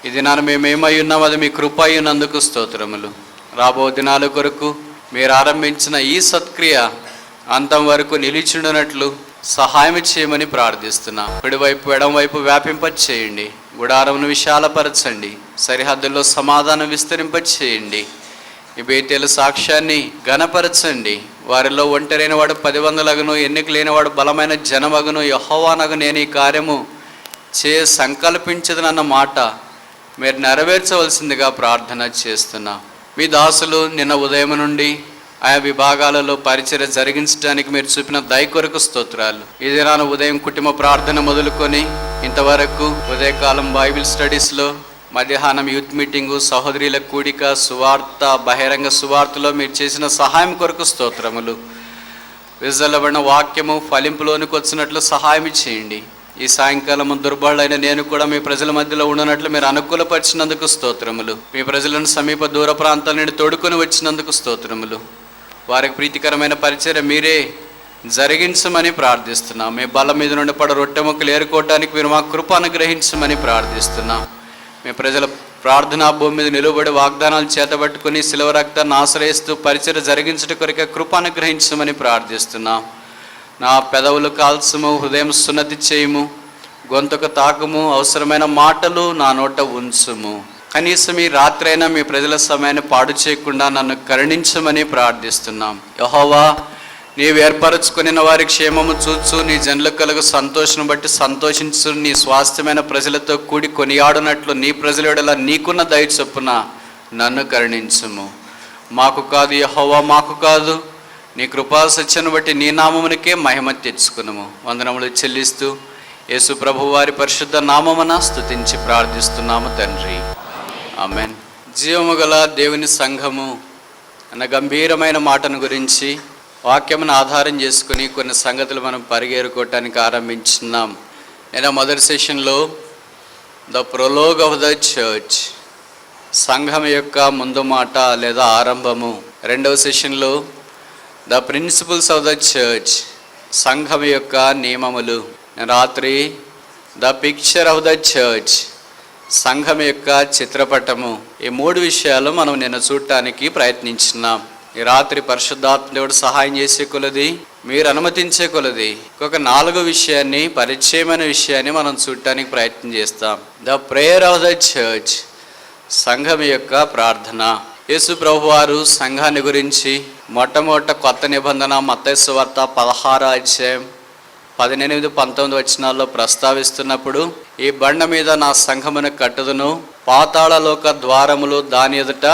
ఈ దినాన మేమేమై ఉన్నాం అది మీ కృప అయినందుకు స్తోత్రములు. రాబో దినాల కొరకు మీరు ఆరంభించిన ఈ సత్క్రియ అంతం వరకు నిలిచిండునట్లు సహాయం చేయమని ప్రార్థిస్తున్నా. కుడివైపు ఎడంవైపు వ్యాపింపచేయండి, గుడారమును విశాలపరచండి, సరిహద్దుల్లో సమాధానం విస్తరింపచేయండి. ఈ బేతేల సాక్ష్యాన్ని ఘనపరచండి. వారిలో ఒంటరైన వాడు 10 వందలగును, ఎన్నిక లేనివాడు బలమైన జనమగును. యెహోవానగు నేను ఈ కార్యము సంకల్పించదనన్న మాట మీరు నెరవేర్చవలసిందిగా ప్రార్థన చేస్తున్నా. మీ దాసులు నిన్న ఉదయం నుండి ఆయా విభాగాలలో పరిచర్య జరిగించడానికి మీరు చూపిన దయ కొరకు స్తోత్రాలు. ఈ దినాన ఉదయం కుటుంబ ప్రార్థన మొదలుకొని ఇంతవరకు ఉదయకాలం బైబిల్ స్టడీస్లో, మధ్యాహ్నం యూత్ మీటింగు, సహోదరుల కూడిక, సువార్త, బహిరంగ సువార్తలో మీరు చేసిన సహాయం కొరకు స్తోత్రములు. విజలబడిన వాక్యము ఫలింపులోనికి వచ్చినట్లు సహాయం చేయండి. ఈ సాయంకాలం దుర్బలుడైన నేను కూడా మీ ప్రజల మధ్యలో ఉండనట్లు మీరు అనుకూలపరిచినందుకు స్తోత్రములు. మీ ప్రజలను సమీప దూర ప్రాంతాల నుండి తోడుకొని వచ్చినందుకు స్తోత్రములు. వారికి ప్రీతికరమైన పరిచర్య మీరే జరిగించమని ప్రార్థిస్తున్నాం. మీ బలం మీద నుండి పడ రొట్టె ముక్కలు ఏరుకోవటానికి మీరు మా కృప అనుగ్రహించమని ప్రార్థిస్తున్నాం. మీ ప్రజల ప్రార్థనా భూమి మీద నిలువబడి వాగ్దానాలు చేతబట్టుకుని శిలువ రక్తాన్ని ఆశ్రయిస్తూ పరిచర్య జరిగించడం కొరకే కృప అనుగ్రహించమని ప్రార్థిస్తున్నాం. నా పెదవులు కాల్చము, హృదయం సున్నతి చేయము, గొంతుకు తాకము, అవసరమైన మాటలు నా నోట ఉంచుము. కనీసం ఈ రాత్రైనా మీ ప్రజల సమయాన్ని పాడు చేయకుండా నన్ను కరుణించమని ప్రార్థిస్తున్నాం. యెహోవా, నీవు ఏర్పరచుకుని వారి క్షేమము చూచు, నీ జనులకు కలుగు సంతోషం బట్టి సంతోషించు. నీ స్వాస్థ్యమైన ప్రజలతో కూడి కొనియాడునట్లు నీ ప్రజల యెడల నీకున్న దయ చొప్పున నన్ను కరుణించుము. మాకు కాదు యెహోవా, మాకు కాదు, నీ కృపా సత్యను బట్టి నీ నామమునికే మహిమ తెచ్చుకున్నాము. వందనములు చెల్లిస్తూ యేసు ప్రభు వారి పరిశుద్ధ నామమున స్తుతించి ప్రార్థిస్తున్నాము తండ్రి, ఆమెన్. జీవము గల దేవుని సంఘము అన్న గంభీరమైన మాటను గురించి వాక్యమును ఆధారం చేసుకుని కొన్ని సంగతులు మనం పరిగెరుకోవటానికి ఆరంభించున్నాం. నేను మొదటి సెషన్లో the prologue of the church, సంఘం యొక్క ముందు మాట లేదా ఆరంభము. రెండవ సెషన్లో the principles of the church, సంఘం యొక్క నియమములు. రాత్రి the picture of the church, సంఘం యొక్క చిత్రపటము. ఈ 3 విషయాలు మనం నిన్న చూడటానికి ప్రయత్నించున్నాం. ఈ రాత్రి పరిశుద్ధాత్మ దేవుడు సహాయం చేసే కొలది, మీరు అనుమతించే కొలది ఒక 4వ విషయాన్ని, పరిచయమైన విషయాన్ని మనం చూడటానికి ప్రయత్నం చేస్తాం. The prayer of the church, సంఘం యొక్క ప్రార్థన. యేసు ప్రభు వారు సంఘాన్ని గురించి మొట్టమొదట కొత్త నిబంధన మత్తయి సువార్త 16వ అధ్యాయం 18, 19 వచనాల్లో ప్రస్తావిస్తున్నప్పుడు, ఈ బండ మీద నా సంఘమును కట్టుదును, పాతాళలోక ద్వారములు దాని ఎదుట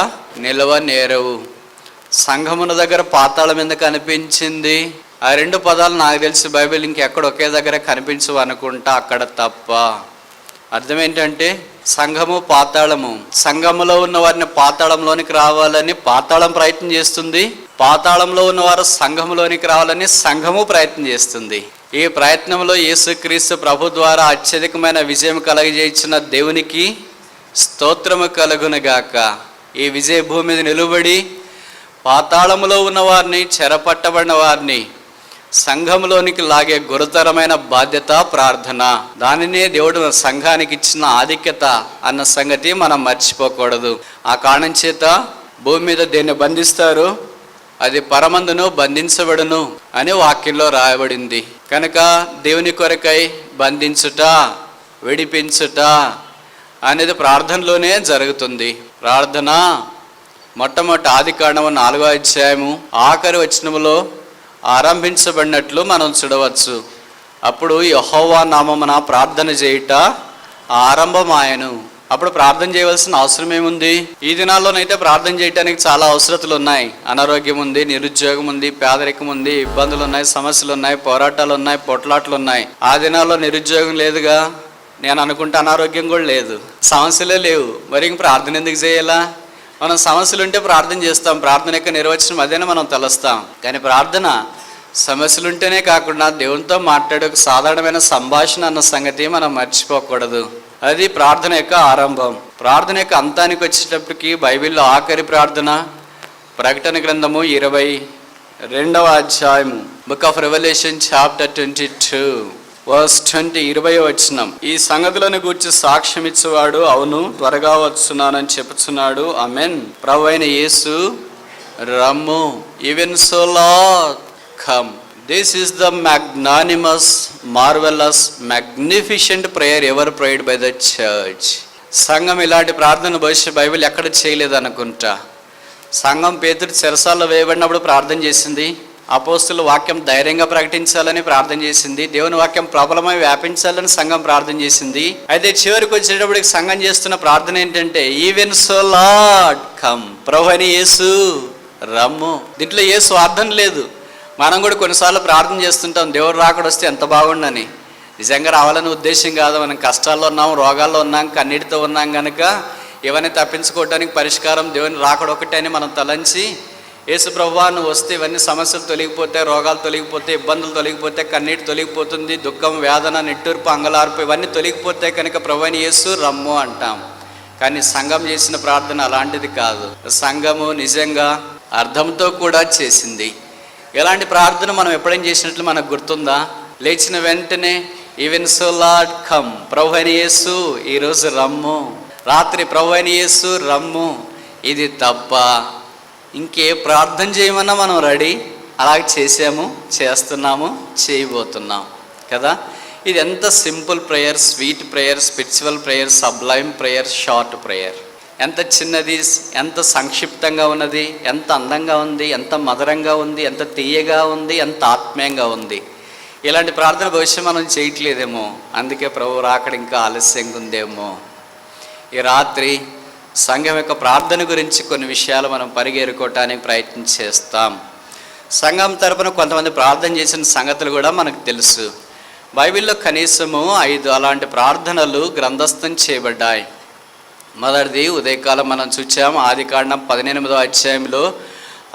నిలవనేరవు. సంఘమున దగ్గర పాతాళం ఎందుకు కనిపించింది? ఆ 2 పదాలు నాకు తెలిసి బైబిల్ ఇంకెక్కడ ఒకే దగ్గర కనిపించవు అనుకుంటా, అక్కడ తప్ప. అర్థం ఏంటంటే సంఘము, పాతాళము. సంఘములో ఉన్న వారిని పాతాళంలోనికి రావాలని పాతాళం ప్రయత్నం చేస్తుంది, పాతాళంలో ఉన్నవారు సంఘములోనికి రావాలని సంఘము ప్రయత్నం చేస్తుంది. ఈ ప్రయత్నంలో యేసుక్రీస్తు ప్రభు ద్వారా అత్యధికమైన విజయం కలగజేయించిన దేవునికి స్తోత్రము కలుగునుగాక. ఈ విజయ భూమి మీద నిలువబడి పాతాళములో ఉన్న వారిని, చెరపట్టబడిన వారిని సంఘంలోనికి లాగే గురుతరమైన బాధ్యత ప్రార్థన. దానినే దేవుడు సంఘానికి ఇచ్చిన ఆధిక్యత అన్న సంగతి మనం మర్చిపోకూడదు. ఆ కారణం చేత భూమి మీద దేన్ని బంధిస్తారు, అది పరమందును బంధించబడును అని వాక్యంలో రాయబడింది. కనుక దేవుని కొరకై బంధించుట, విడిపించుట అనేది ప్రార్థనలోనే జరుగుతుంది. ప్రార్థన మొట్టమొదటి ఆదికాండము 4వ అధ్యాయము ఆఖరి వచనములో ఆరంభించబడినట్లు మనం చూడవచ్చు. అప్పుడు యెహోవా నామమున ప్రార్థన చేయుట ఆరంభమాయెను. అప్పుడు ప్రార్థన చేయవలసిన అవసరం ఏముంది? ఈ దినాల్లోనైతే ప్రార్థన చేయడానికి చాలా అవసరతలు ఉన్నాయి. అనారోగ్యం ఉంది, నిరుద్యోగం ఉంది, పేదరికం ఉంది, ఇబ్బందులు ఉన్నాయి, సమస్యలు ఉన్నాయి, పోరాటాలు ఉన్నాయి, పొట్లాట్లు ఉన్నాయి. ఆ దినాల్లో నిరుద్యోగం లేదుగా, నేను అనుకుంటే అనారోగ్యం కూడా లేదు, సమస్యలే లేవు. మరి ఇంక ప్రార్థన ఎందుకు చేయాలా? మనం సమస్యలు ఉంటే ప్రార్థన చేస్తాం, ప్రార్థన యొక్క నిర్వచనం అదేనా మనం తలస్తాం. కానీ ప్రార్థన సమస్యలుంటేనే కాకుండా దేవునితో మాట్లాడే ఒక సాధారణమైన సంభాషణ అన్న సంగతి మనం మర్చిపోకూడదు. అది ప్రార్థన యొక్క ఆరంభం. ప్రార్థన యొక్క అంతానికి వచ్చేటప్పటికి బైబిల్లో ఆఖరి ప్రార్థన ప్రకటన గ్రంథము 22వ అధ్యాయము, book of revelation chapter 22. Verse 20 20వ వచనం. ఈ సంగతులను గూర్చి సాక్ష్యం ఇచ్చేవాడు అవును త్వరగా వస్తున్నానని చెప్పుచున్నాడు. ఆమేన్. ప్రభువైన యేసు రమ్ము. Even so Lord come. This is the magnanimous, marvelous, magnificent prayer ever prayed by the church. సంఘం ఇలాంటి ప్రార్థన బహుశా బైబిల్ ఎక్కడ చేయలేదు అనుకుంటా. సంఘం పేతురు చెరసాల్లో వేయబడినప్పుడు ప్రార్థన చేసింది. అపోస్తుల వాక్యం ధైర్యంగా ప్రకటించాలని ప్రార్థన చేసింది. దేవుని వాక్యం ప్రబలమై వ్యాపించాలని సంఘం ప్రార్థన చేసింది. అయితే చివరికి వచ్చేటప్పటికి సంఘం చేస్తున్న ప్రార్థన ఏంటంటే ఈవెన్ సో లార్డ్ కమ్. ప్రభువైన యేసు రమ్ము. దీంట్లో ఏ స్వార్థం లేదు. మనం కూడా కొన్నిసార్లు ప్రార్థన చేస్తుంటాం, దేవుడు రాకడ వస్తే ఎంత బాగుండని. నిజంగా రావాలని ఉద్దేశం కాదు. మనం కష్టాల్లో ఉన్నాం, రోగాల్లో ఉన్నాం, కన్నీటితో ఉన్నాం కనుక ఇవన్నీ తప్పించుకోవడానికి పరిష్కారం దేవుని రాకడ ఒకటే అని మనం తలంచి, యేసు ప్రభువా నువ్వు వస్తే ఇవన్నీ సమస్యలు తొలగిపోతాయి, రోగాలు తొలగిపోతాయి, ఇబ్బందులు తొలగిపోతాయి, కన్నీటి తొలగిపోతుంది, దుఃఖం, వేదన, నిట్టూర్పు, అంగలార్పు ఇవన్నీ తొలగిపోతాయి కనుక ప్రభువైన యేసు రమ్ము అంటాం. కానీ సంఘం చేసిన ప్రార్థన అలాంటిది కాదు. సంఘము నిజంగా అర్థంతో కూడా చేసింది. ఎలాంటి ప్రార్థన మనం ఎప్పుడైనా చేసినట్లు మనకు గుర్తుందా? లేచిన వెంటనే ఈవెన్ సో లార్డ్ కమ్. ప్రభువైన యేసు ఈరోజు రమ్ము. రాత్రి ప్రభువైన యేసు రమ్ము. ఇది తప్ప ఇంకే ప్రార్థన చేయమన్నా మనం రెడీ. అలాగే చేసాము, చేస్తున్నాము, చేయబోతున్నాం కదా. ఇది ఎంత simple prayer, sweet prayer, spiritual prayer, Sublime prayer, short prayer. ఎంత చిన్నది, ఎంత సంక్షిప్తంగా ఉన్నది, ఎంత అందంగా ఉంది, ఎంత మధురంగా ఉంది, ఎంత తీయగా ఉంది, ఎంత ఆత్మీయంగా ఉంది. ఇలాంటి ప్రార్థన భవిష్యత్తు మనం చేయట్లేదేమో, అందుకే ప్రభు రాకడ ఇంకా ఆలస్యంగా ఉందేమో. ఈ రాత్రి సంఘం యొక్క ప్రార్థన గురించి కొన్ని విషయాలు మనం పరిగెరుకోవటానికి ప్రయత్నం చేస్తాం. సంఘం తరపున కొంతమంది ప్రార్థన చేసిన సంగతులు కూడా మనకు తెలుసు. బైబిల్లో కనీసము 5 అలాంటి ప్రార్థనలు గ్రంథస్థం చేయబడ్డాయి. మొదటిది ఉదయకాలం మనం చూచాం. ఆదికాండం 18వ అధ్యాయంలో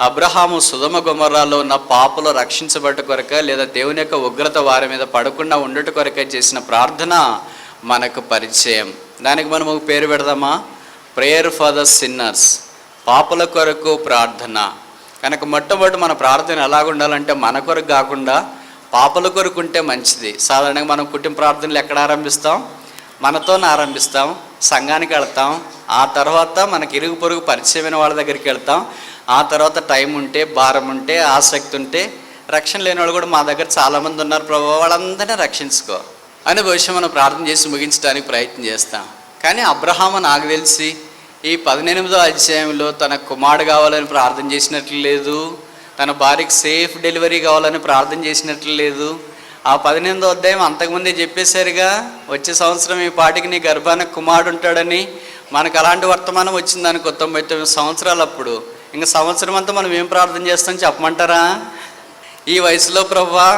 అబ్రహాము సొదొమ గొమొర్రాలో ఉన్న పాపులు రక్షించబట్ట కొరక లేదా దేవుని యొక్క ఉగ్రత వారి మీద పడకుండా ఉండట కొరకే చేసిన ప్రార్థన మనకు పరిచయం. దానికి మనం ఒక పేరు పెడదామా? Prayer for the sinners. పాపుల కొరకు ప్రార్థన. కనుక మొట్టమొదటి మన ప్రార్థన ఎలాగుండాలంటే మన కొరకు కాకుండా పాపుల కొరకు ఉంటే మంచిది. సాధారణంగా మనం కుటుంబ ప్రార్థనలు ఎక్కడ ఆరంభిస్తాం? మనతోనే ఆరంభిస్తాం, సంఘానికి వెళ్తాం, ఆ తర్వాత మనకి ఇరుగు పొరుగు పరిచయమైన వాళ్ళ దగ్గరికి వెళ్తాం, ఆ తర్వాత టైం ఉంటే, భారం ఉంటే, ఆసక్తి ఉంటే, రక్షణ లేని వాళ్ళు కూడా మా దగ్గర చాలామంది ఉన్నారు ప్రభు, వాళ్ళందరినీ రక్షించుకో అని భవిష్యత్తు మనం ప్రార్థన చేసి ముగించడానికి ప్రయత్నం చేస్తాం. కానీ అబ్రహాము నాకు తెలిసి ఈ 18వ అధ్యాయంలో తన కుమారుడు కావాలని ప్రార్థన చేసినట్లు లేదు, తన భార్యకి సేఫ్ డెలివరీ కావాలని ప్రార్థన చేసినట్లు లేదు. ఆ 18వ అధ్యాయం అంతకుముందే చెప్పేశారుగా, వచ్చే సంవత్సరం ఈ పాటికి నీ గర్భానికి కుమారుడు ఉంటాడని. మనకు అలాంటి వర్తమానం వచ్చింది అనుకో 99 సంవత్సరాలు. అప్పుడు ఇంకా సంవత్సరం అంతా మనం ఏం ప్రార్థన చేస్తాం చెప్పమంటారా? ఈ వయసులో ప్రభువా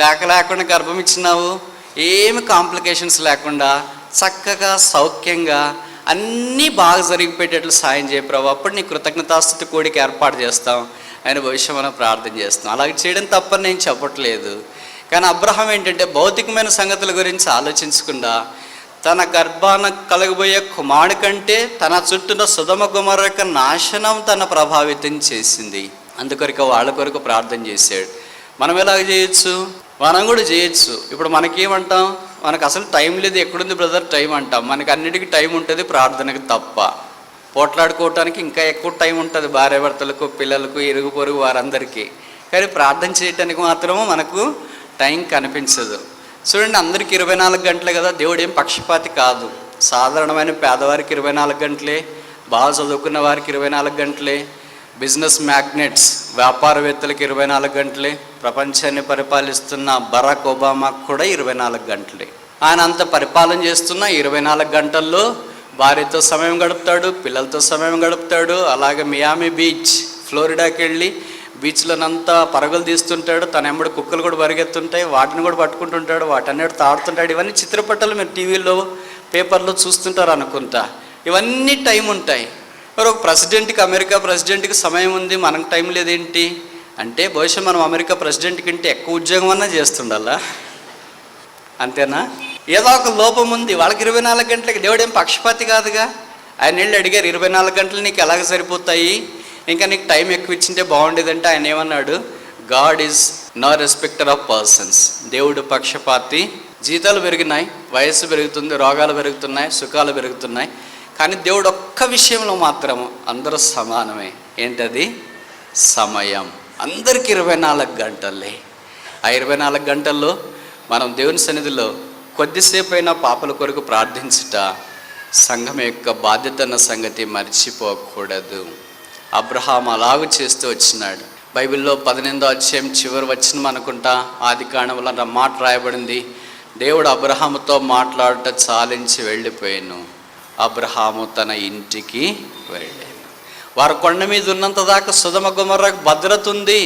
లేకుండా గర్భం ఇచ్చినావు, ఏమి కాంప్లికేషన్స్ లేకుండా చక్కగా సౌఖ్యంగా అన్నీ బాగా జరిగిపోయేటట్లు సాయం చేయ ప్రభు, అప్పుడు నీ కృతజ్ఞతాస్తుతి కూడికి ఏర్పాటు చేస్తాం ఆయన భవిష్యత్తు మనం ప్రార్థన చేస్తాం. అలాగే చేయడం తప్పని నేను చెప్పట్లేదు. కానీ అబ్రహాం ఏంటంటే భౌతికమైన సంగతుల గురించి ఆలోచించకుండా తన గర్భాన కలగబోయే కుమారుడి కంటే తన చుట్టూన సొదొమ గొమొర్రా యొక్క నాశనం తన ప్రభావితం చేసింది. అందుకొరకు వాళ్ళ కొరకు ప్రార్థన చేశాడు. మనం ఎలాగ చేయొచ్చు? మనం కూడా చేయొచ్చు. ఇప్పుడు మనకేమంటాం? మనకు అసలు టైం లేదు, ఎక్కడుంది బ్రదర్ టైం అంటాం. మనకి అన్నిటికీ టైం ఉంటుంది, ప్రార్థనకి తప్ప. పోట్లాడుకోవటానికి ఇంకా ఎక్కువ టైం ఉంటుంది, భార్యాభర్తలకు, పిల్లలకు, ఇరుగు పొరుగు వారందరికీ. కానీ ప్రార్థన చేయటానికి మాత్రము మనకు టైం కనిపించదు. చూడండి, అందరికీ 24 గంటలే కదా. దేవుడు ఏం పక్షపాతి కాదు. సాధారణమైన పేదవారికి 24 గంటలే, బాగా చదువుకున్న వారికి 24 గంటలే, బిజినెస్ మ్యాగ్నెట్స్ వ్యాపారవేత్తలకు 24 గంటలే, ప్రపంచాన్ని పరిపాలిస్తున్న బరాక్ ఒబామాకు కూడా 24 గంటలే. ఆయన అంత పరిపాలన చేస్తున్న 24 గంటల్లో భార్యతో సమయం గడుపుతాడు, పిల్లలతో సమయం గడుపుతాడు. అలాగే మియామి బీచ్, ఫ్లోరిడాకి వెళ్ళి బీచ్లోనంతా పరుగులు తీస్తుంటాడు. తన ఎంబడి కుక్కలు కూడా పరిగెత్తుంటాయి, వాటిని కూడా పట్టుకుంటుంటాడు, వాటన్నిటి తాడుతుంటాడు. ఇవన్నీ చిత్రపటాలు మీరు టీవీలో పేపర్లో చూస్తుంటారు అనుకుంటా. ఇవన్నీ టైం ఉంటాయి. మరి ఒక ప్రెసిడెంట్కి, అమెరికా ప్రెసిడెంట్కి సమయం ఉంది, మనకు టైం లేదేంటి అంటే బహుశా మనం అమెరికా ప్రెసిడెంట్ కంటే ఎక్కువ ఉద్యోగం అన్నా చేస్తుండాలా? అంతేనా? ఏదో ఒక లోపం ఉంది. వాళ్ళకి 24 గంటలకి. దేవుడు ఏం పక్షపాతి కాదుగా. ఆయన వెళ్ళి అడిగారు 24 గంటలు నీకు ఎలాగ సరిపోతాయి, ఇంకా నీకు టైం ఎక్కువ ఇచ్చింటే బాగుండేదంటే ఆయన ఏమన్నాడు? God is no respecter of persons. దేవుడు పక్షపాతి జీతాలు పెరిగినాయి, వయస్సు పెరుగుతుంది, రోగాలు పెరుగుతున్నాయి, సుఖాలు పెరుగుతున్నాయి. కానీ దేవుడు ఒక్క విషయంలో మాత్రం అందరూ సమానమే. ఏంటది? సమయం. అందరికి 24 గంటలే. ఆ 24 గంటల్లో మనం దేవుని సన్నిధిలో కొద్దిసేపు అయినా పాపల కొరకు ప్రార్థించుట సంఘం యొక్క బాధ్యత అన్న సంగతి మర్చిపోకూడదు. అబ్రహాం అలాగూ చేస్తూ వచ్చినాడు. బైబిల్లో 18వ అధ్యాయం చివరి వచనం అనుకుంటా, ఆది కాండంలో నా మాట రాయబడింది, దేవుడు అబ్రహాముతో మాట్లాడుట చాలించి వెళ్ళిపోయాను. అబ్రహాము తన ఇంటికి వెళ్ళాను. వారు కొండ మీద ఉన్నంత దాకా సొదొమ గొమొర్రాకు భద్రత ఉంది.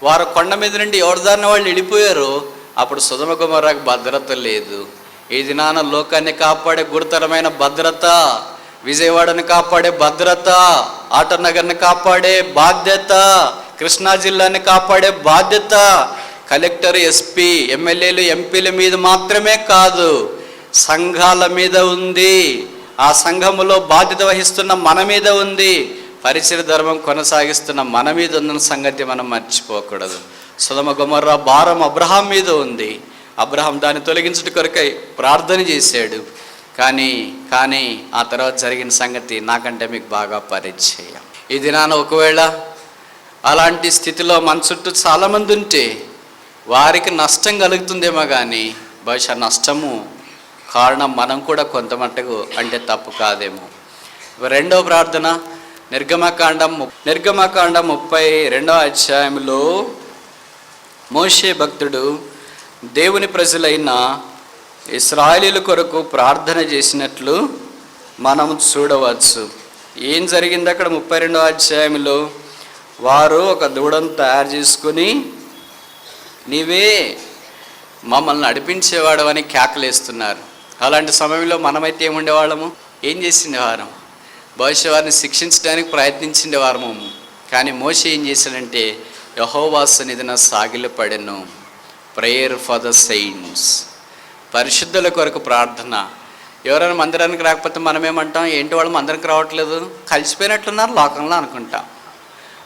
వారు కొండ మీద నుండి యోర్దాను వాళ్ళు వెళ్ళిపోయారు, అప్పుడు సొదొమ గొమొర్రాకు భద్రత లేదు. ఈ దినాన లోకాన్ని కాపాడే గురుతరమైన భద్రత, విజయవాడని కాపాడే భద్రత, ఆటోనగర్ని కాపాడే బాధ్యత, కృష్ణా జిల్లాని కాపాడే బాధ్యత కలెక్టర్, ఎస్పీ, ఎమ్మెల్యేలు, ఎంపీల మీద మాత్రమే కాదు, సంఘాల మీద ఉంది. ఆ సంఘములో బాధ్యత వహిస్తున్న మన మీద ఉంది. పరిచయ ధర్మం కొనసాగిస్తున్న మన మీద ఉన్న సంగతి మనం మర్చిపోకూడదు. సొదొమ గొమొర్రా భారం అబ్రహాం మీద ఉంది. అబ్రహాం దాన్ని తొలగించుట కొరకై ప్రార్థన చేశాడు. కానీ ఆ తర్వాత జరిగిన సంగతి నాకంటే మీకు బాగా పరిచయం. ఈ దినాన ఒకవేళ అలాంటి స్థితిలో మన చుట్టూ చాలామంది ఉంటే వారికి నష్టం కలుగుతుందేమో, కానీ బహుశా నష్టము కారణం మనం కూడా కొంత మట్టుకు అంటే తప్పు కాదేమో. రెండవ ప్రార్థన నిర్గమకాండం 32వ అధ్యాయంలో మోషే భక్తుడు దేవుని ప్రజలైన ఇశ్రాయేలీయుల కొరకు ప్రార్థన చేసినట్లు మనం చూడవచ్చు. ఏం జరిగింది అక్కడ? 32వ అధ్యాయంలో వారు ఒక దూడను తయారు చేసుకుని, నీవే మమ్మల్ని నడిపించేవాడు అని కేకలేస్తున్నారు. అలాంటి సమయంలో మనమైతే ఏముండేవాళ్ళము? ఏం చేసిండేవారం? బహుశా వారిని శిక్షించడానికి ప్రయత్నించిండేవారము. కానీ మోషే ఏం చేశాడంటే యెహోవా సన్నిధిన సాగిలపడెను. ప్రేయర్ ఫర్ ద సెయింట్స్, పరిశుద్ధుల కొరకు ప్రార్థన. ఎవరైనా మందిరానికి రాకపోతే మనం ఏమంటాం? ఏంటి వాళ్ళు మందిరానికి రావట్లేదు, కలిసిపోయినట్లున్నారు లోకంలో అనుకుంటాం.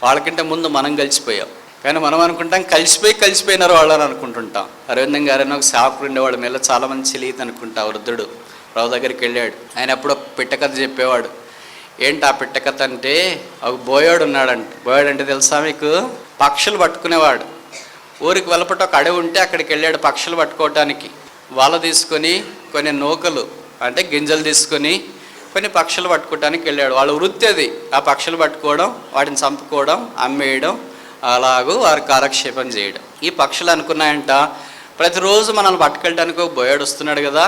వాళ్ళకంటే ముందు మనం కలిసిపోయాం, కానీ మనం అనుకుంటాం కలిసిపోయినారు వాళ్ళు అని అనుకుంటుంటాం. అరవిందం గారని ఒక సేవకుడు ఉండేవాడు, మీద చాలామంది తెలియదు అనుకుంటా. వృద్ధుడు రావు దగ్గరికి వెళ్ళాడు. ఆయన ఎప్పుడు ఒక పిట్టకథ చెప్పేవాడు. ఏంటి ఆ పిట్టకథ అంటే, ఒక బోయాడు ఉన్నాడంట. బోయాడు అంటే తెలుసా మీకు? పక్షులు పట్టుకునేవాడు. ఊరికి వెలపట ఒక అడవి ఉంటే అక్కడికి వెళ్ళాడు పక్షులు పట్టుకోవటానికి. వల తీసుకొని కొన్ని నూకలు అంటే గింజలు తీసుకొని కొన్ని పక్షులు పట్టుకోవటానికి వెళ్ళాడు. వాళ్ళ వృత్తి అది, ఆ పక్షులు పట్టుకోవడం, వాటిని చంపుకోవడం, అమ్మేయడం, అలాగూ వారి కాలక్షేపం చేయడం. ఈ పక్షులు అనుకున్నాయంట, ప్రతిరోజు మనల్ని పట్టుకెళ్ళడానికి ఒక బోయాడు వస్తున్నాడు కదా,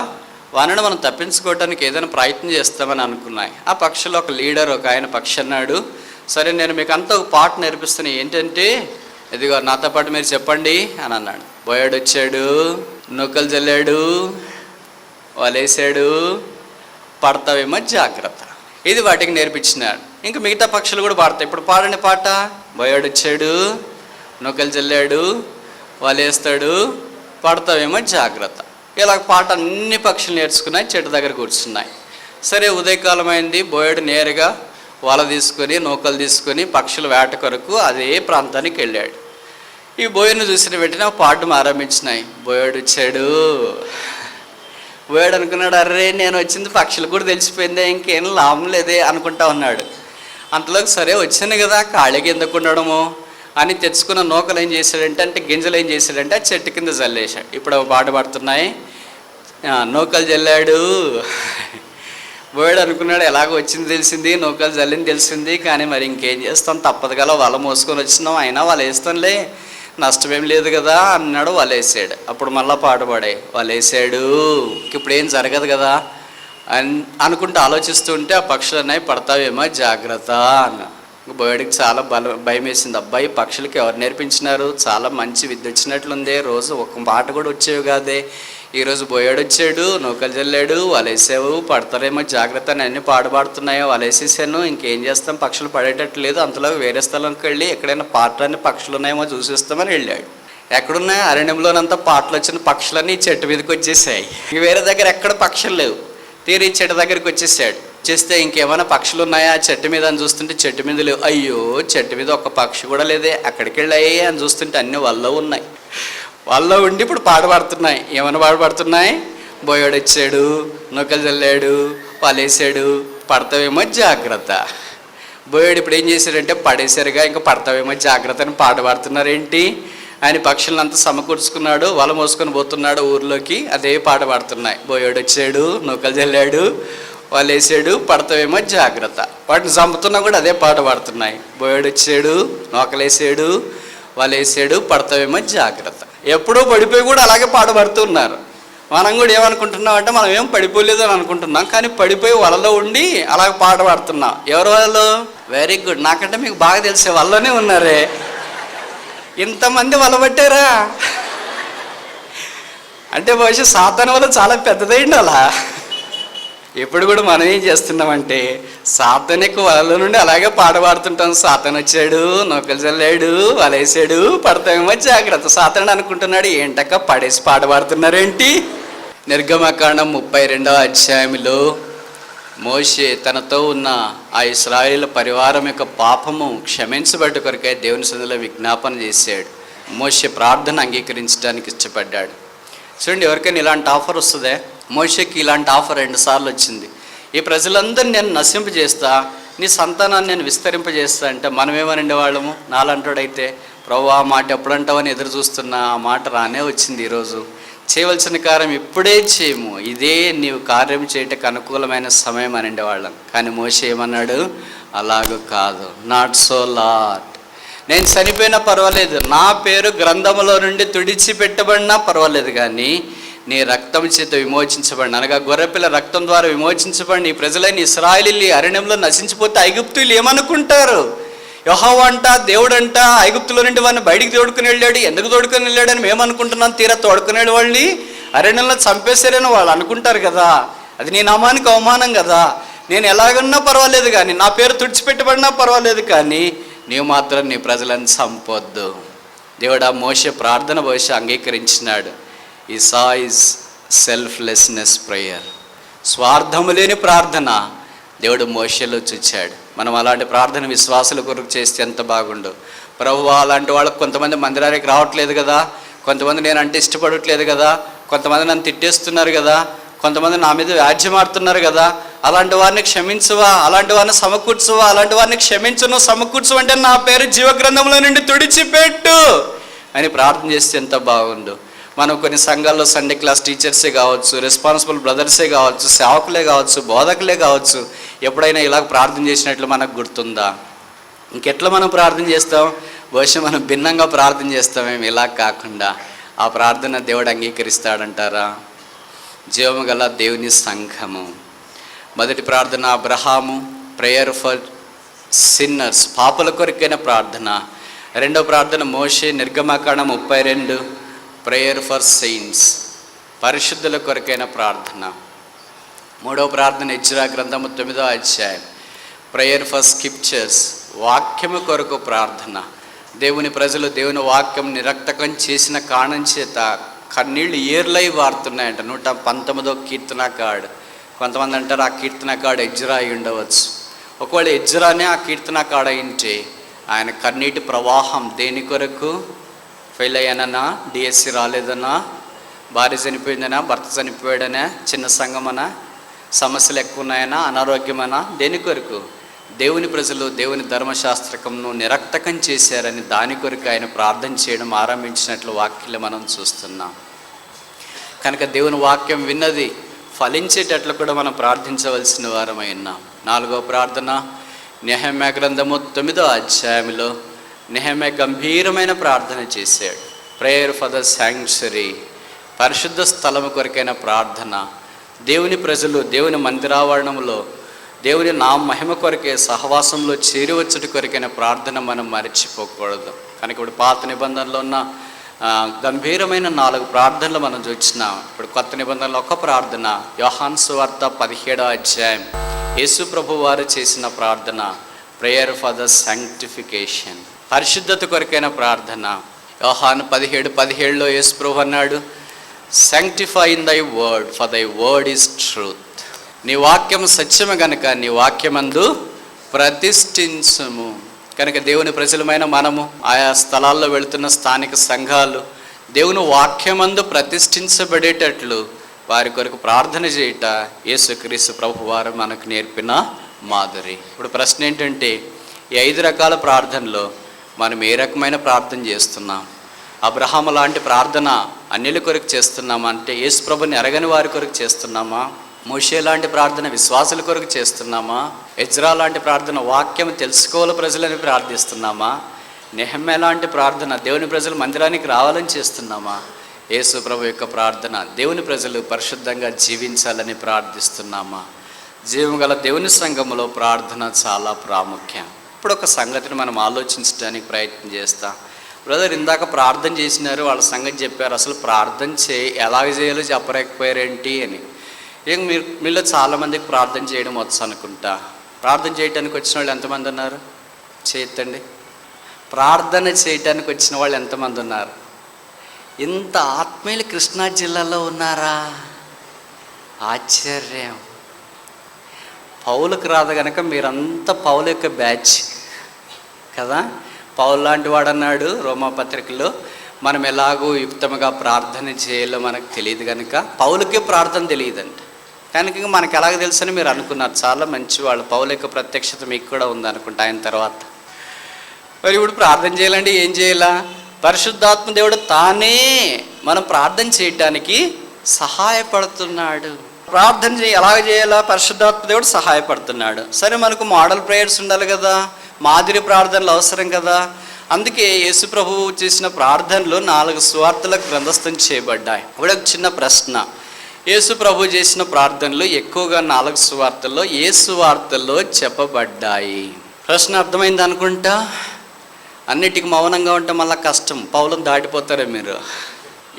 వాడిని మనం తప్పించుకోవడానికి ఏదైనా ప్రయత్నం చేస్తామని అనుకున్నాయి. ఆ పక్షులు ఒక లీడర్, ఒక ఆయన పక్షి అన్నాడు, సరే నేను మీకు అంతా ఒక పాట నేర్పిస్తాను, ఏంటంటే ఇదిగో నాతో పాటు మీరు చెప్పండి అని అన్నాడు. బోయాడు వచ్చాడు, నూకలు జల్లాడు, వలేసాడు, పడతావేమో జాగ్రత్త. ఇది వాటికి నేర్పించినాడు. ఇంకా మిగతా పక్షులు కూడా పాడతాయి. ఇప్పుడు పాడండి పాట. బోయాడు వచ్చాడు, నూకలు జల్లాడు, వలేస్తాడు, పడతావేమో జాగ్రత్త. ఇలా పాట అన్ని పక్షులు నేర్చుకున్నాయి, చెట్టు దగ్గర కూర్చున్నాయి. సరే ఉదయకాలం అయింది. బోయాడు నేరుగా వల తీసుకొని నూకలు తీసుకొని పక్షుల వేట కొరకు అదే ప్రాంతానికి వెళ్ళాడు. ఈ బోయను చూసిన వెంటనే పాడడం ఆరంభించినాయి. బోయాడు వచ్చాడు. బోయాడు అనుకున్నాడు, అర్రే నేను వచ్చింది పక్షులు కూడా తెలిసిపోయిందే, ఇంకేం లాభం లేదే అనుకుంటా ఉన్నాడు. అంతలోకి సరే వచ్చాను కదా, ఖాళీగా ఎందుకు ఉండడము అని తెచ్చుకున్న నూకలు ఏం చేశాడంటే, అంటే గింజలు ఏం చేశాడంటే ఆ చెట్టు కింద జల్లేశాడు. ఇప్పుడు పాట పడుతున్నాయి, నూకలు జల్లాడు. బోయాడు అనుకున్నాడు, ఎలాగో వచ్చింది తెలిసింది, నూకలు జల్లింది తెలిసింది, కానీ మరి ఇంకేం చేస్తాం, తప్పదు కదా, వల మోసుకొని వచ్చినాం, అయినా వాళ్ళు వేస్తాంలే, నష్టమేం లేదు కదా అన్నాడు. వాళ్ళు వేసాడు. అప్పుడు మళ్ళీ పాట పాడే, వాళ్ళు వేసాడు, ఇప్పుడు ఏం జరగదు కదా అనుకుంటూ ఆలోచిస్తూ ఉంటే ఆ పక్షులు అన్నాయి, పడతావేమో జాగ్రత్త అన్న. బోయాడికి చాలా భయం వేసింది. అబ్బాయి పక్షులకి ఎవరు నేర్పించినారు, చాలా మంచి విద్య వచ్చినట్లుందే, రోజు ఒక పాట కూడా వచ్చేవి కాదే, ఈరోజు బోయాడు వచ్చాడు, నూకలు జల్లాడు, వలేసావు, పడతారేమో జాగ్రత్త అని అన్ని పాడుతున్నాయో వలేసేసాను, ఇంకేం చేస్తాం, పక్షులు పడేటట్టు లేదు, అంతలో వేరే స్థలంకి వెళ్ళి ఎక్కడైనా పాటలన్నీ పక్షులు ఉన్నాయేమో చూసిస్తామని వెళ్ళాడు. ఎక్కడున్నాయి? అరణ్యంలోనంతా పాటలు వచ్చిన పక్షులన్నీ చెట్టు మీదకి వచ్చేసాయి. వేరే దగ్గర ఎక్కడ పక్షులు లేవు. తీరి చెట్టు దగ్గరికి వచ్చేసాడు. చేస్తే ఇంకేమైనా పక్షులు ఉన్నాయా చెట్టు మీద అని చూస్తుంటే చెట్టు మీద లేవు. అయ్యో చెట్టు మీద ఒక్క పక్షి కూడా లేదే, అక్కడికి వెళ్ళాయి అని చూస్తుంటే అన్ని వల్ల ఉన్నాయి. వాళ్ళలో ఉండి ఇప్పుడు పాట పాడుతున్నాయి. ఏమైనా పాడుతున్నాయి? బోయోడు వచ్చాడు, నొక్కలు చల్లాడు, పాలేసాడు, పడతావేమో జాగ్రత్త. బోయోడు ఇప్పుడు ఏం చేశాడంటే పడేశారుగా, ఇంకా పడతావేమో జాగ్రత్త అని పాట పాడుతున్నారేంటి? ఆయన పక్షులంతా సమకూర్చుకున్నాడు, వల మోసుకొని పోతున్నాడు ఊర్లోకి, అదే పాట పాడుతున్నాయి. బోయోడు వచ్చాడు, నూకలు చల్లాడు, వాళ్ళు వేసాడు, పడతావేమో జాగ్రత్త. వాటిని చంపుతున్నా కూడా అదే పాట పాడుతున్నాయి. బోయోడు వచ్చాడు, నూకలేసాడు, వాళ్ళు వేసాడు, పడతావేమో జాగ్రత్త. ఎప్పుడూ పడిపోయి కూడా అలాగే పాట పాడుతున్నారు. మనం కూడా ఏమనుకుంటున్నాం అంటే మనం ఏం పడిపోలేదు అని అనుకుంటున్నాం, కానీ పడిపోయి వలలో ఉండి అలాగే పాట పాడుతున్నాం. ఎవరు వాళ్ళు? వెరీ గుడ్, నాకంటే మీకు బాగా తెలిసే వాళ్ళనే ఉన్నారే. ఇంతమంది వలబట్టారా అంటే బహుశా సాతాను వల్ల చాలా పెద్దదైంది అలా. ఎప్పుడు కూడా మనం ఏం చేస్తున్నామంటే సాతాను ఎక్కువ వలలో నుండి అలాగే పాట పాడుతుంటాం. సాతాను వచ్చాడు, నొక్కలు చల్లాడు, వలేసాడు, పడతామేమో జాగ్రత్త. సాతాను అనుకుంటున్నాడు ఏంటక్క పడేసి పాట పాడుతున్నారేంటి? నిర్గమకాండం 32వ అధ్యాయంలో మోషే తనతో ఉన్న ఆ ఇశ్రాయేలు పరివారం యొక్క పాపము క్షమించబడ్డ కొరకై దేవుని సన్నిధిలో విజ్ఞాపన చేశాడు. మోషే ప్రార్థన అంగీకరించడానికి ఇష్టపడ్డాడు. చూడండి, ఎవరికైనా ఇలాంటి ఆఫర్ వస్తుందే? మోషేకి ఇలాంటి ఆఫర్ 2 సార్లు వచ్చింది. ఈ ప్రజలందరినీ నేను నశింపజేస్తా, నీ సంతానాన్ని నేను విస్తరింపజేస్తా అంటే మనం ఏమనండి వాళ్ళము? నాలంటాడైతే ప్రభు ఆ మాట ఎప్పుడంటావని ఎదురు చూస్తున్నా, ఆ మాట రానే వచ్చింది. ఈరోజు చేయవలసిన కార్యం ఇప్పుడే చేయము, ఇదే నీవు కార్యం చేయటకు అనుకూలమైన సమయం అనండి వాళ్ళం. కానీ మోషే ఏమన్నాడు? అలాగూ కాదు, నాట్ సో లాట్. నేను చనిపోయినా పర్వాలేదు, నా పేరు గ్రంథములో నుండి తుడిచిపెట్టబడినా పర్వాలేదు, కానీ నీ రక్తం చేత విమోచించబడిన, అనగా గొర్రెపిల్ల రక్తం ద్వారా విమోచించబడిన ఈ ప్రజలైన ఇశ్రాయేలీయులు అరణ్యంలో నశించిపోతే ఐగుప్తీయులు ఏమనుకుంటారు? యెహోవా అంట, దేవుడంట ఐగుప్తులో నుండి వాడిని బయటికి తోడుకుని వెళ్ళాడు, ఎందుకు తోడుకొని వెళ్ళాడని మేము అనుకుంటున్నాం. తీరా తోడుకునేడు వాళ్ళని అరణ్యంలో చంపేశారని వాళ్ళు అనుకుంటారు కదా. అది నీ నామానికి అవమానం కదా. నేను ఎలాగన్నా పర్వాలేదు కానీ, నా పేరు తుడిచిపెట్టబడినా పర్వాలేదు, కానీ నీవు మాత్రం నీ ప్రజలను చంపొద్దు. దేవుడు ఆ మోషే ప్రార్థన బహుశా అంగీకరించినాడు. ఈ సాయిస్ సెల్ఫ్లెస్నెస్ ప్రేయర్, స్వార్థము లేని ప్రార్థన దేవుడు మోషేలో చూచాడు. మనం అలాంటి ప్రార్థన విశ్వాసుల కొరకు చేస్తే ఎంత బాగుండు. ప్రభువా, అలాంటి వాళ్ళకు కొంతమంది మందిరానికి రావట్లేదు కదా, కొంతమంది నేను అంటే ఇష్టపడట్లేదు కదా, కొంతమంది నన్ను తిట్టేస్తున్నారు కదా, కొంతమంది నా మీద వ్యాజ్యమాడుతున్నారు కదా, అలాంటి వారిని క్షమించువా, అలాంటి వారిని సమకూర్చువా, అలాంటి వారిని క్షమించును సమకూర్చు అంటే నా పేరు జీవగ్రంథంలో నుండి తుడిచిపెట్టు అని ప్రార్థన చేస్తే ఎంత బాగుండు. మనం కొన్ని సంఘాల్లో సండే క్లాస్ టీచర్సే కావచ్చు, రెస్పాన్సిబుల్ బ్రదర్సే కావచ్చు, సేవకులే కావచ్చు, బోధకులే కావచ్చు, ఎప్పుడైనా ఇలా ప్రార్థన చేసినట్లు మనకు గుర్తుందా? ఇంకెట్లా మనం ప్రార్థన చేస్తాం? బహుశా మనం భిన్నంగా ప్రార్థన చేస్తామేమి, ఇలా కాకుండా. ఆ ప్రార్థన దేవుడు అంగీకరిస్తాడంటారా? జీవము గల దేవుని సంఘము. మొదటి ప్రార్థన అబ్రహాము, ప్రేయర్ ఫర్ సిన్నర్స్, పాపుల కొరకైన ప్రార్థన. రెండవ ప్రార్థన మోషే, నిర్గమకాండం 32, ప్రేయర్ ఫర్ సెయింట్స్, పరిశుద్ధుల కొరకైన ప్రార్థన. మూడవ ప్రార్థన ఎజ్రా గ్రంథము 9వ అధ్యాయం, ప్రేయర్ ఫర్ స్క్రిప్చర్స్, వాక్యము కొరకు ప్రార్థన. దేవుని ప్రజలు దేవుని వాక్యం నిరక్తకం చేసిన కారణం చేత కన్నీళ్ళు ఏర్లై వారుతున్నాయంట. 119వ కీర్తనకాడు. కొంతమంది అంటారు ఆ కీర్తనకాడు ఎజ్రా అయి ఉండవచ్చు. ఒకవేళ ఎజ్రానే ఆ కీర్తనకాడు అయింటే ఆయన కన్నీటి ప్రవాహం దేని కొరకు? ఫెయిల్ అయ్యానన్నా, డిఎస్సి రాలేదన్నా, భార్య చనిపోయిందనా, భర్త చనిపోయాడనా, చిన్న సంఘమనా, సమస్యలు ఎక్కువ ఉన్నాయనా, అనారోగ్యమనా, దేని కొరకు? దేవుని ప్రజలు దేవుని ధర్మశాస్త్రకంను నిరక్తకం చేశారని దాని కొరకు ఆయన ప్రార్థన చేయడం ఆరంభించినట్లు వాక్యాలు మనం చూస్తున్నాం. కనుక దేవుని వాక్యం విన్నది ఫలించేటట్లు కూడా మనం ప్రార్థించవలసిన వారమై ఉన్నాం. నాలుగవ ప్రార్థన నెహెమ్యా గ్రంథము 9వ అధ్యాయంలో నెహెమ్యా గంభీరమైన ప్రార్థన చేశాడు. ప్రేయర్ ఫర్ ద శాంక్చురీ, పరిశుద్ధ స్థలము కొరకైన ప్రార్థన. దేవుని ప్రజలు దేవుని మందిరావరణంలో దేవుని నా మహిమ కొరకే సహవాసంలో చేరివచ్చుటి కొరకైన ప్రార్థన మనం మర్చిపోకూడదు. కనుక ఇప్పుడు పాత నిబంధనలో ఉన్న గంభీరమైన 4 ప్రార్థనలు మనం చూసినాం. ఇప్పుడు కొత్త నిబంధనలో ఒక ప్రార్థన, యోహాను సువార్త 17వ అధ్యాయం, యేసు ప్రభు వారు చేసిన ప్రార్థన, ప్రేయర్ ఫర్ ద సాంక్టిఫికేషన్, పరిశుద్ధత కొరకైన ప్రార్థన. యోహాను 17:17లో యేసు ప్రభు అన్నాడు, sanctify in thy word, for దై వర్డ్ ఈజ్ ట్రూత్. నీ వాక్యం సత్యము గనుక నీ వాక్యమందు ప్రతిష్ఠించుము. కనుక దేవుని ప్రజలమైన మనము ఆయా స్థలాల్లో వెళుతున్న స్థానిక సంఘాలు, దేవుని వాక్యమందు ప్రతిష్ఠించబడేటట్లు వారి కొరకు ప్రార్థన చేయుట యేసుక్రీస్తు ప్రభువారు మనకు నేర్పిన మాదిరి. ఇప్పుడు ప్రశ్న ఏంటంటే, ఈ 5 రకాల ప్రార్థనలో మనం ఏ రకమైన ప్రార్థన చేస్తున్నాం? అబ్రహాము లాంటి ప్రార్థన అన్యుల కొరకు చేస్తున్నామా? అంటే యేసు ప్రభుని ఎరగని వారి కొరకు చేస్తున్నామా? మోషే లాంటి ప్రార్థన విశ్వాసుల కొరకు చేస్తున్నామా? ఎజ్రా లాంటి ప్రార్థన వాక్యం తెలుసుకోవాలి ప్రజలని ప్రార్థిస్తున్నామా? నెహమ్యా లాంటి ప్రార్థన దేవుని ప్రజలు మందిరానికి రావాలని చేస్తున్నామా? యేసు ప్రభు యొక్క ప్రార్థన దేవుని ప్రజలు పరిశుద్ధంగా జీవించాలని ప్రార్థిస్తున్నామా? జీవగల దేవుని సంఘములో ప్రార్థన చాలా ప్రాముఖ్యం. ఇప్పుడు ఒక సంగతిని మనం ఆలోచించడానికి ప్రయత్నం చేస్తాం. బ్రదర్ ఇందాక ప్రార్థన చేసినారు, వాళ్ళ సంగతి చెప్పారు, అసలు ప్రార్థన ఎలాగ చేయాలో చెప్పలేకపోయారేంటి అని. ఏం మీలో చాలామందికి ప్రార్థన చేయడం వచ్చు అనుకుంటా. ప్రార్థన చేయడానికి వచ్చిన వాళ్ళు ఎంతమంది ఉన్నారు? చేయొద్దండి. ప్రార్థన చేయటానికి వచ్చిన వాళ్ళు ఎంతమంది ఉన్నారు? ఇంత ఆత్మీయులు కృష్ణా జిల్లాలో ఉన్నారా? ఆశ్చర్యం. పౌలుకు రాదు కనుక మీరంతా పౌలు యొక్క బ్యాచ్ కదా. పౌలు లాంటి వాడు అన్నాడు రోమాపత్రికలో, మనం ఎలాగో యుక్తముగా ప్రార్థన చేయాలో మనకు తెలియదు కనుక పౌలుకే ప్రార్థన తెలియదంట. కనుక మనకు ఎలాగ తెలుసని మీరు అనుకున్నారు. చాలా మంచివాళ్ళు. పౌలు యొక్క ప్రత్యక్షత మీకు కూడా ఉందనుకుంటా ఆయన తర్వాత. మరి ఇప్పుడు ప్రార్థన చేయాలంటే ఏం చేయాలా? పరిశుద్ధాత్మ దేవుడు తానే మనం ప్రార్థన చేయటానికి సహాయపడుతున్నాడు. ప్రార్థన ఎలాగ చేయాలా? పరిశుద్ధాత్మ దేవుడు సహాయపడుతున్నాడు. సరే, మనకు మోడల్ ప్రేయర్స్ ఉండాలి కదా, మాదిరి ప్రార్థనలు అవసరం కదా. అందుకే యేసు ప్రభువు చేసిన ప్రార్థనలు 4 సువార్తలకు గ్రంథస్థం చేయబడ్డాయి. ఇప్పుడు ఒక చిన్న ప్రశ్న, యేసు ప్రభు చేసిన ప్రార్థనలు ఎక్కువగా 4 సువార్తల్లో ఏ సువార్తల్లో చెప్పబడ్డాయి? ప్రశ్న అర్థమైంది అనుకుంటా. అన్నిటికీ మౌనంగా ఉంటే మళ్ళీ కష్టం, పౌలను దాటిపోతారే మీరు.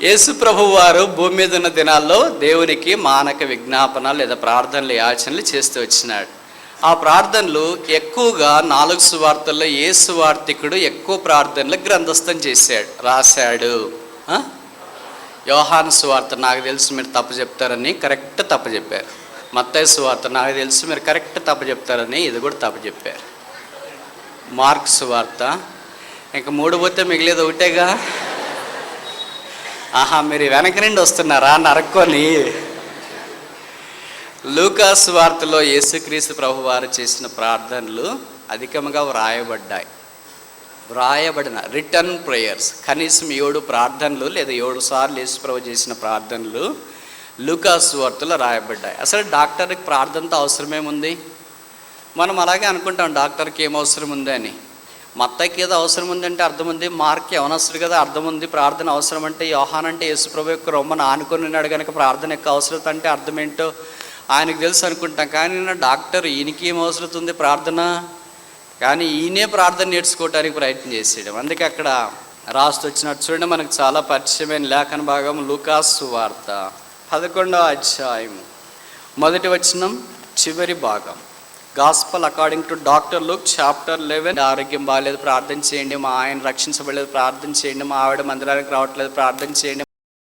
యేసు ప్రభు వారు భూమి మీద ఉన్న దినాల్లో దేవునికి మానక విజ్ఞాపన లేదా ప్రార్థనలు యాచనలు చేస్తూ వచ్చినాడు. ఆ ప్రార్థనలు ఎక్కువగా 4 సువార్తల్లో ఏ సువార్తికుడు ఎక్కువ ప్రార్థనలు గ్రంథస్థం రాశాడు? యోహాను సువార్త నాకు తెలుసు మీరు తప్పు చెప్తారని కరెక్ట్ తప్పు చెప్పారు. మత్తయి సువార్త నాకు తెలుసు మీరు కరెక్ట్ తప్పు చెప్తారని ఇది కూడా తప్పు చెప్పారు. మార్క్ సువార్త, ఇంకా 3 పోతే మిగిలేదు ఒకటేగా. మీరు వెనక నుండి వస్తున్నారా నరక్కొని. లూకా సువార్తలో యేసుక్రీస్తు ప్రభు వారు చేసిన ప్రార్థనలు అధికంగా వ్రాయబడిన రిటర్న్ ప్రేయర్స్ కనీసం 7 ప్రార్థనలు లేదా 7 సార్లు యేసు ప్రభు చేసిన ప్రార్థనలు లూకా సువార్తలో రాయబడ్డాయి. అసలు డాక్టర్కి ప్రార్థనతో అవసరమేముంది? మనం అలాగే అనుకుంటాం డాక్టర్కి ఏం అవసరం ఉంది అని. మత్తయికి ఏదో అవసరం ఉందంటే అర్థం ఉంది, మార్క్కి అవనవసరం కదా అర్థం ఉంది. ప్రార్థన అవసరం అంటే యోహాన్ అంటే యేసు ప్రభు యొక్క రొమ్మను ఆనుకొని ఉన్నాడు కనుక ప్రార్థన యొక్క అవసరం అంటే అర్థం ఏంటో ఆయనకు తెలుసు అనుకుంటాం. కానీ డాక్టర్ ఈయనకి ఏం అవసరం ఉంది ప్రార్థన? కానీ ఈయనే ప్రార్థన నేర్చుకోవడానికి ప్రయత్నం చేసేయడం. అందుకే అక్కడ రాస్తూ వచ్చినట్టు చూడండి, మనకు చాలా పరిచయమైన లేఖన భాగం లూకా సువార్త 11వ అధ్యాయం 1వ వచనం చివరి భాగం. Gospel according to doctor look chapter 11. ఆరోగ్యం బాగాలేదు ప్రార్థన చేయండి, మా ఆయన రక్షించబడలేదు ప్రార్థన చేయండి, మా ఆవిడ మందిరానికి రావట్లేదు ప్రార్థన చేయండి,